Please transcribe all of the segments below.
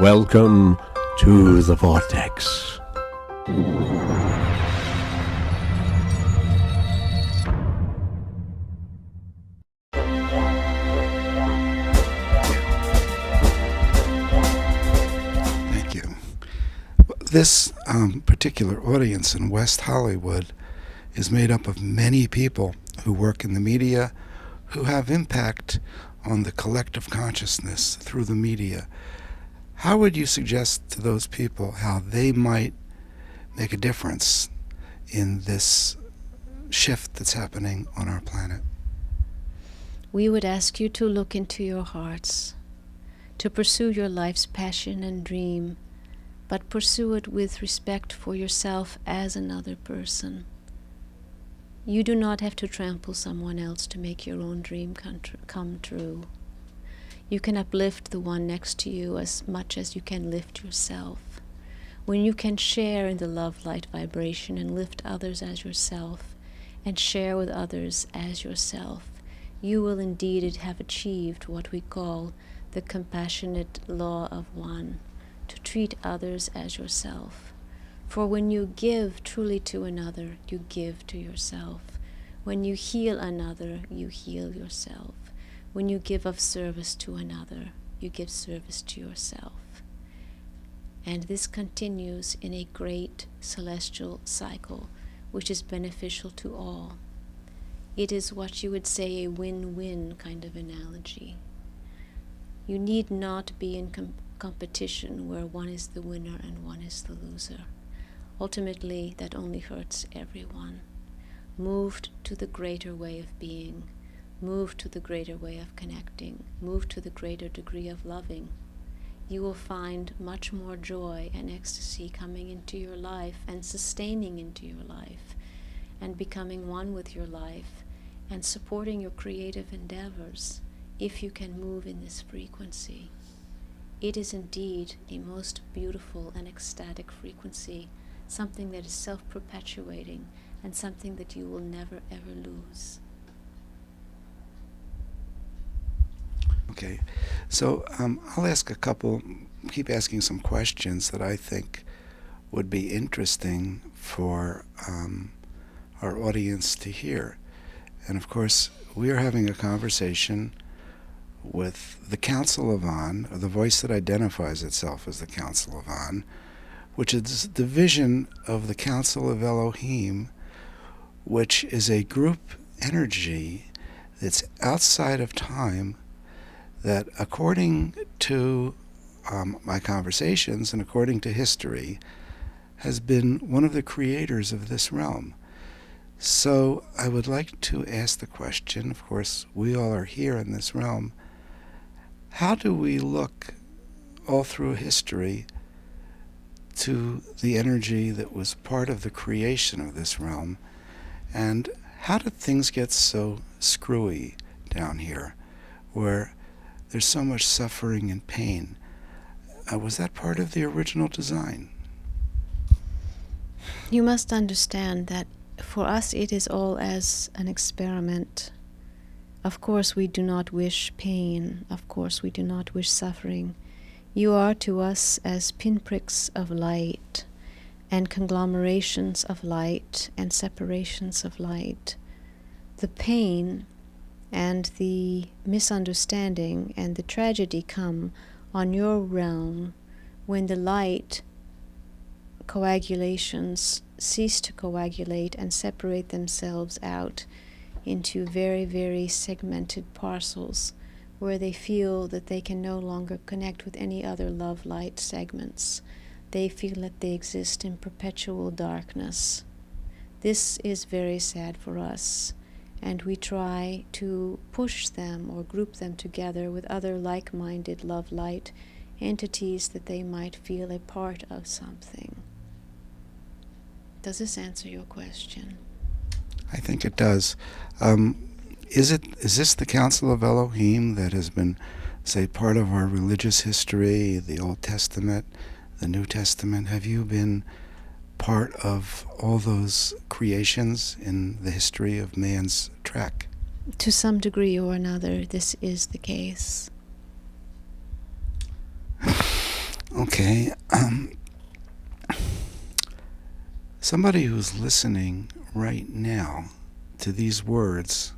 Welcome to the Vortex. Thank you. This particular audience in West Hollywood is made up of many people who work in the media, who have impact on the collective consciousness through the media. How would you suggest to those people how they might make a difference in this shift that's happening on our planet? We would ask you to look into your hearts, to pursue your life's passion and dream, but pursue it with respect for yourself as another person. You do not have to trample someone else to make your own dream come true. You can uplift the one next to you as much as you can lift yourself. When you can share in the love light vibration and lift others as yourself, and share with others as yourself, you will indeed have achieved what we call the compassionate law of one, to treat others as yourself. For when you give truly to another, you give to yourself. When you heal another, you heal yourself. When you give of service to another, you give service to yourself. And this continues in a great celestial cycle, which is beneficial to all. It is what you would say a win-win kind of analogy. You need not be in competition where one is the winner and one is the loser. Ultimately, that only hurts everyone. Move to the greater way of being. Move to the greater way of connecting. Move to the greater degree of loving. You will find much more joy and ecstasy coming into your life and sustaining into your life and becoming one with your life and supporting your creative endeavors if you can move in this frequency. It is indeed a most beautiful and ecstatic frequency, something that is self-perpetuating and something that you will never ever lose. Okay, so I'll ask keep asking some questions that I think would be interesting for our audience to hear. And of course, we are having a conversation with the Council of On, or the voice that identifies itself as the Council of On, which is a division of the Council of Elohim, which is a group energy that's outside of time, that according to my conversations and according to history, has been one of the creators of this realm. So I would like to ask the question, of course, we all are here in this realm, how do we look all through history to the energy that was part of the creation of this realm, and how did things get so screwy down here, where there's so much suffering and pain? Was that part of the original design? You must understand that for us it is all as an experiment. Of course we do not wish pain. Of course we do not wish suffering. You are to us as pinpricks of light and conglomerations of light and separations of light. The pain and the misunderstanding and the tragedy come on your realm when the light coagulations cease to coagulate and separate themselves out into very, very segmented parcels where they feel that they can no longer connect with any other love light segments. They feel that they exist in perpetual darkness. This is very sad for us, and we try to push them or group them together with other like-minded love light entities that they might feel a part of something. Does this answer your question? I think it does. Is this the Council of Elohim that has been, say, part of our religious history, the Old Testament, the New Testament? Have you been part of all those creations in the history of man's trek? To some degree or another, this is the case. Okay. Somebody who's listening right now to these words,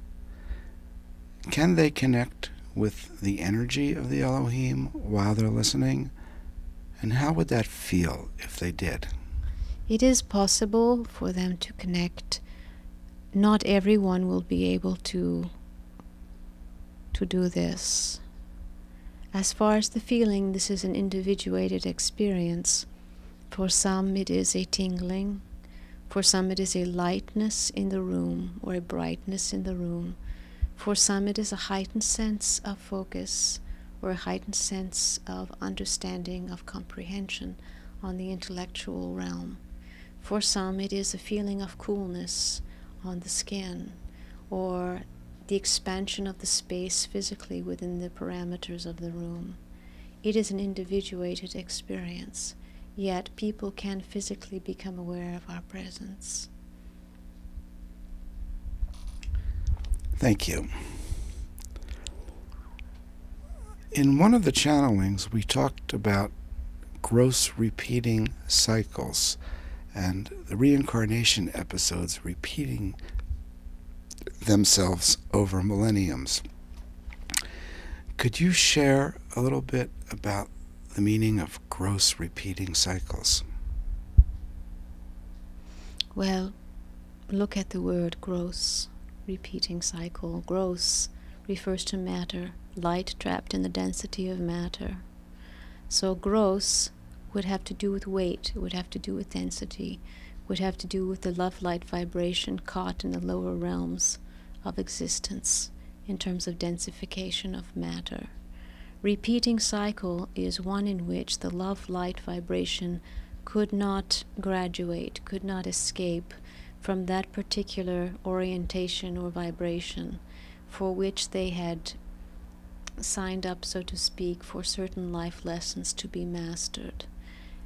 can they connect with the energy of the Elohim while they're listening? And how would that feel if they did? It is possible for them to connect. Not everyone will be able to do this. As far as the feeling, this is an individuated experience. For some it is a tingling. For some it is a lightness in the room or a brightness in the room. For some it is a heightened sense of focus or a heightened sense of understanding, of comprehension on the intellectual realm. For some it is a feeling of coolness on the skin, or the expansion of the space physically within the parameters of the room. It is an individuated experience, yet people can physically become aware of our presence. Thank you. In one of the channelings, we talked about gross repeating cycles and the reincarnation episodes repeating themselves over millenniums. Could you share a little bit about the meaning of gross repeating cycles? Well, look at the word gross, repeating cycle. Gross refers to matter, light trapped in the density of matter. So gross would have to do with weight, would have to do with density, would have to do with the love-light vibration caught in the lower realms of existence in terms of densification of matter. Repeating cycle is one in which the love-light vibration could not graduate, could not escape from that particular orientation or vibration for which they had signed up, so to speak, for certain life lessons to be mastered.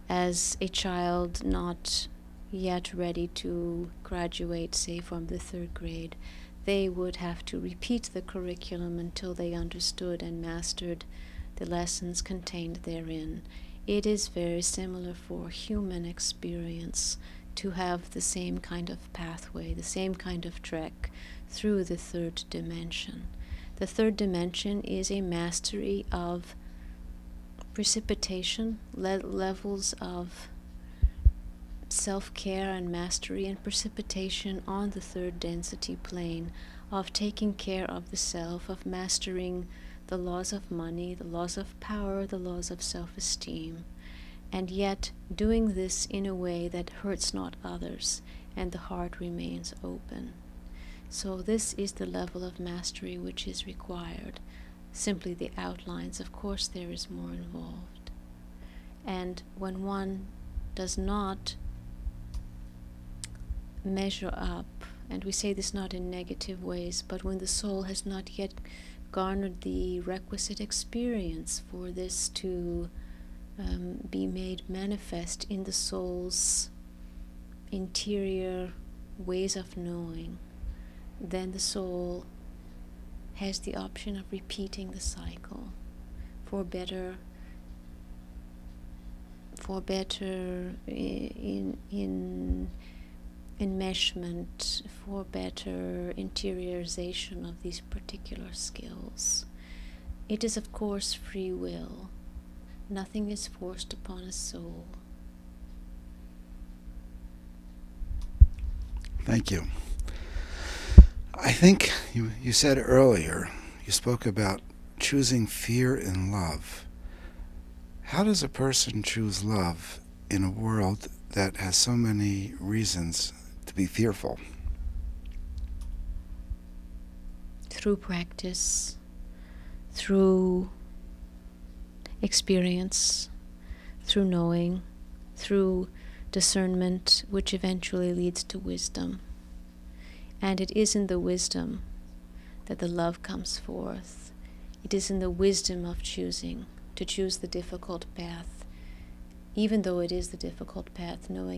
As a child not yet ready to graduate, say, from the 3rd grade, they would have to repeat the curriculum until they understood and mastered the lessons contained therein. It is very similar for human experience to have the same kind of pathway, the same kind of trek through the 3rd dimension. The 3rd dimension is a mastery of precipitation, levels of self-care and mastery and precipitation on the 3rd density plane, of taking care of the self, of mastering the laws of money, the laws of power, the laws of self-esteem, and yet doing this in a way that hurts not others and the heart remains open. So this is the level of mastery which is required. Simply the outlines, of course there is more involved. And when one does not measure up, and we say this not in negative ways, but when the soul has not yet garnered the requisite experience for this to be made manifest in the soul's interior ways of knowing, then the soul has the option of repeating the cycle for better enmeshment, for better interiorization of these particular skills. It is, of course, free will. Nothing is forced upon a soul. Thank you. I think you said earlier, you spoke about choosing fear in love. How does a person choose love in a world that has so many reasons to be fearful? Through practice, through experience, through knowing, through discernment, which eventually leads to wisdom. And it is in the wisdom that the love comes forth. It is in the wisdom of choosing, to choose the difficult path, even though it is the difficult path, knowing